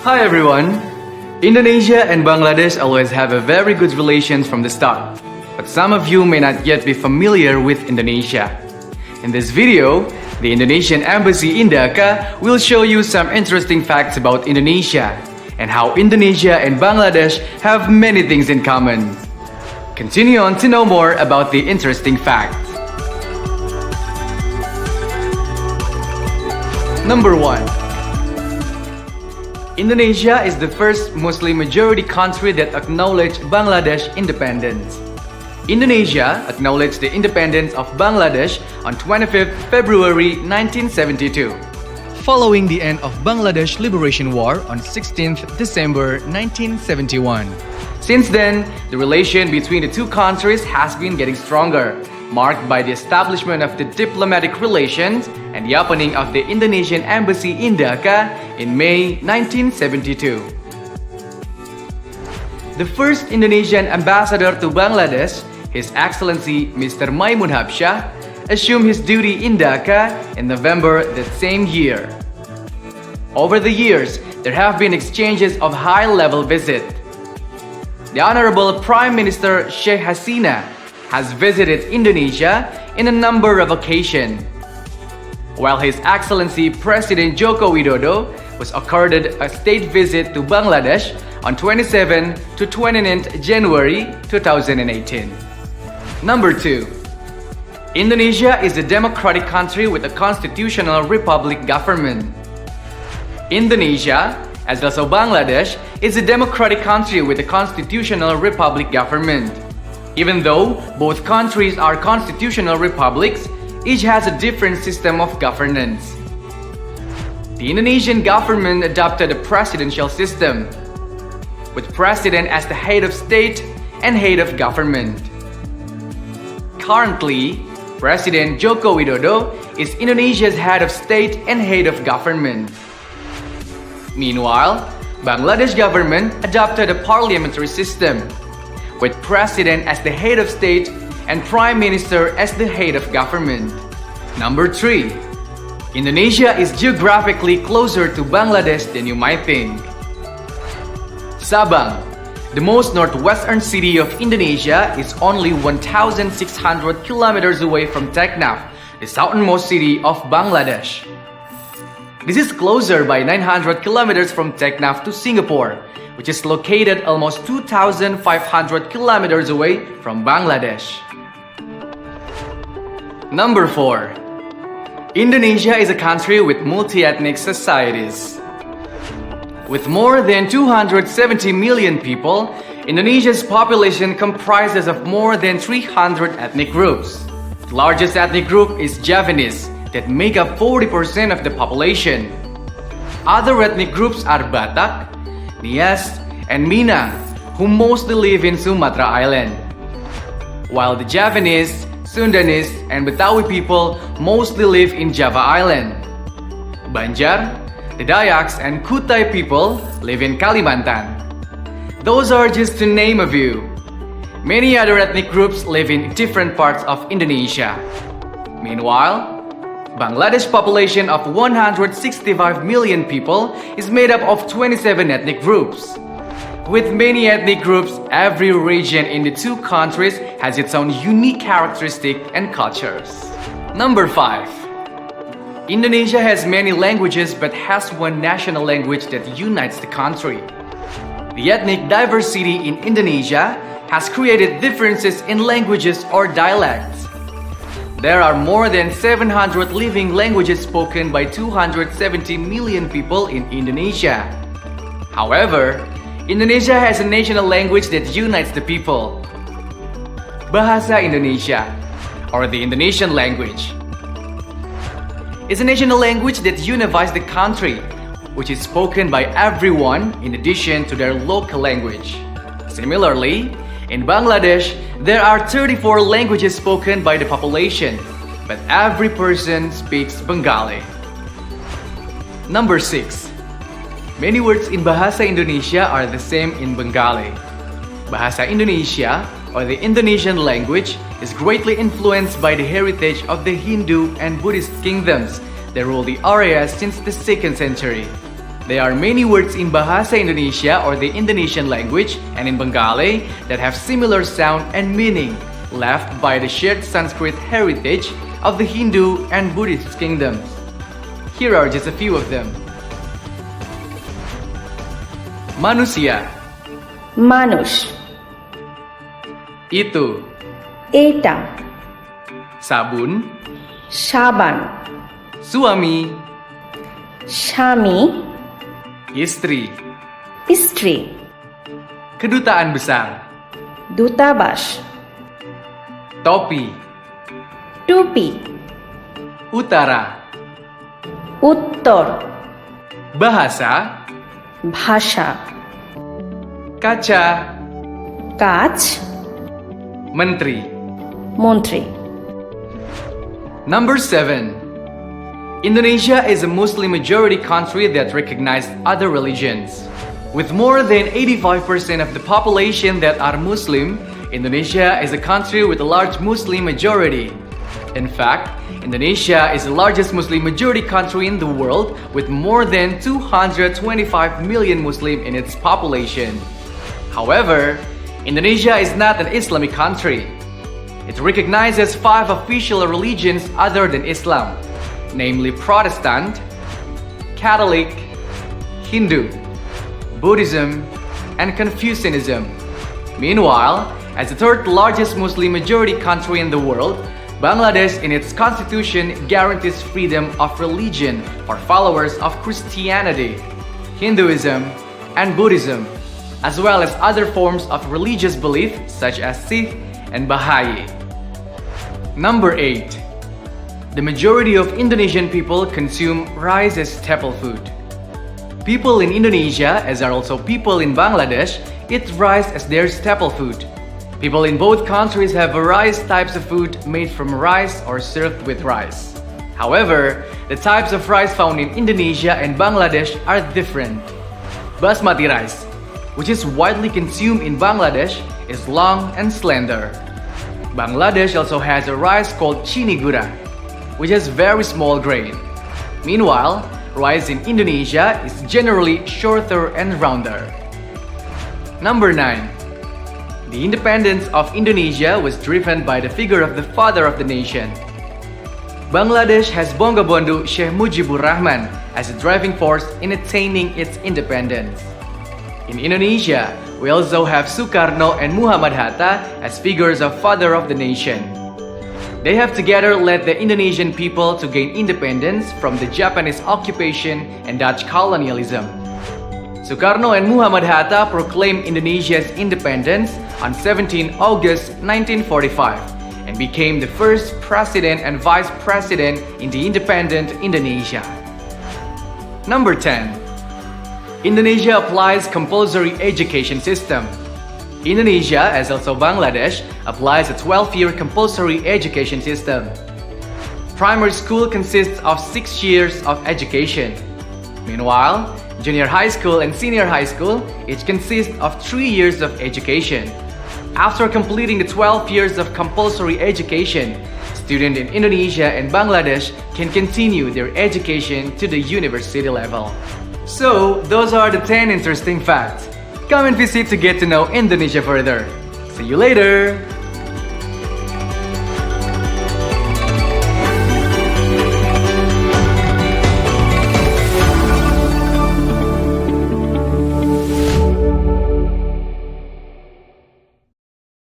Hi everyone! Indonesia and Bangladesh always have a very good relations from the start. But some of you may not yet be familiar with Indonesia. In this video, the Indonesian Embassy in Dhaka will show you some interesting facts about Indonesia and how Indonesia and Bangladesh have many things in common. Continue on to know more about the interesting facts. Number 1. Indonesia is the first Muslim majority country that acknowledged Bangladesh independence. Indonesia acknowledged the independence of Bangladesh on 25 February 1972, following the end of Bangladesh Liberation War on 16 December 1971. Since then, the relation between the two countries has been getting stronger, marked by the establishment of the diplomatic relations and the opening of the Indonesian Embassy in Dhaka in May 1972. The first Indonesian ambassador to Bangladesh, His Excellency Mr. Maimun Habsha, assumed his duty in Dhaka in November that same year. Over the years, there have been exchanges of high-level visits. The Honorable Prime Minister Sheikh Hasina has visited Indonesia in a number of occasions, while His Excellency President Joko Widodo was accorded a state visit to Bangladesh on 27 to 29 January 2018. Number 2. Indonesia is a democratic country with a constitutional republic government. Indonesia, as also Bangladesh, is a democratic country with a constitutional republic government. Even though both countries are constitutional republics, each has a different system of governance. The Indonesian government adopted a presidential system, with president as the head of state and head of government. Currently, President Joko Widodo is Indonesia's head of state and head of government. Meanwhile, Bangladesh government adopted a parliamentary system, with President as the head of state and Prime Minister as the head of government. Number 3. Indonesia is geographically closer to Bangladesh than you might think. Sabang, the most northwestern city of Indonesia, is only 1,600 kilometers away from Teknaf, the southernmost city of Bangladesh. This is closer by 900 kilometers from Teknaf to Singapore, which is located almost 2,500 kilometers away from Bangladesh. Number 4. Indonesia is a country with multi-ethnic societies. With more than 270 million people, Indonesia's population comprises of more than 300 ethnic groups. The largest ethnic group is Javanese, that make up 40% of the population. Other ethnic groups are Batak, Nias, and Minang, who mostly live in Sumatra Island, while the Javanese, Sundanese, and Betawi people mostly live in Java Island. Banjar, the Dayaks, and Kutai people live in Kalimantan. Those are just to name a few. Many other ethnic groups live in different parts of Indonesia. Meanwhile, Bangladesh population of 165 million people is made up of 27 ethnic groups. With many ethnic groups, every region in the two countries has its own unique characteristic and cultures. Number 5. Indonesia has many languages but has one national language that unites the country. The ethnic diversity in Indonesia has created differences in languages or dialects. There are more than 700 living languages spoken by 270 million people in Indonesia. However, Indonesia has a national language that unites the people. Bahasa Indonesia, or the Indonesian language, is a national language that unifies the country, which is spoken by everyone in addition to their local language. Similarly, in Bangladesh, there are 34 languages spoken by the population, but every person speaks Bengali. Number 6. Many words in Bahasa Indonesia are the same in Bengali. Bahasa Indonesia, or the Indonesian language, is greatly influenced by the heritage of the Hindu and Buddhist kingdoms that ruled the area since the 2nd century. There are many words in Bahasa Indonesia or the Indonesian language and in Bengali that have similar sound and meaning, left by the shared Sanskrit heritage of the Hindu and Buddhist kingdoms. Here are just a few of them. Manusia, Manush, itu, Eta, sabun, Shaban, suami, Shami, istri, Istri, kedutaan besar, Dutabash, topi, Tupi, utara, Uttor, bahasa, Bhasha, kaca, Kach, menteri. Montri. Number 7. Indonesia is a Muslim majority country that recognizes other religions. With more than 85% of the population that are Muslim, Indonesia is a country with a large Muslim majority. In fact, Indonesia is the largest Muslim majority country in the world with more than 225 million Muslim in its population. However, Indonesia is not an Islamic country. It recognizes 5 official religions other than Islam, namely Protestant, Catholic, Hindu, Buddhism, and Confucianism. Meanwhile, as the third largest Muslim majority country in the world, Bangladesh in its constitution guarantees freedom of religion for followers of Christianity, Hinduism, and Buddhism, as well as other forms of religious belief such as Sikh and Baha'i. Number 8. The majority of Indonesian people consume rice as staple food. People in Indonesia, as are also people in Bangladesh, eat rice as their staple food. People in both countries have various types of food made from rice or served with rice. However, the types of rice found in Indonesia and Bangladesh are different. Basmati rice, which is widely consumed in Bangladesh, is long and slender. Bangladesh also has a rice called chini gura, which has very small grain. Meanwhile, rice in Indonesia is generally shorter and rounder. Number 9. The independence of Indonesia was driven by the figure of the father of the nation. Bangladesh has Bangabandhu Sheikh Mujibur Rahman as a driving force in attaining its independence. In Indonesia, we also have Sukarno and Muhammad Hatta as figures of father of the nation. They have together led the Indonesian people to gain independence from the Japanese occupation and Dutch colonialism. Sukarno and Muhammad Hatta proclaimed Indonesia's independence on 17 August 1945 and became the first president and vice president in the independent Indonesia. Number 10. Indonesia applies compulsory education system. Indonesia, as also Bangladesh, applies a 12-year compulsory education system. Primary school consists of 6 years of education. Meanwhile, junior high school and senior high school each consist of 3 years of education. After completing the 12 years of compulsory education, students in Indonesia and Bangladesh can continue their education to the university level. So, those are the 10 interesting facts. Come and visit to get to know Indonesia further. See you later!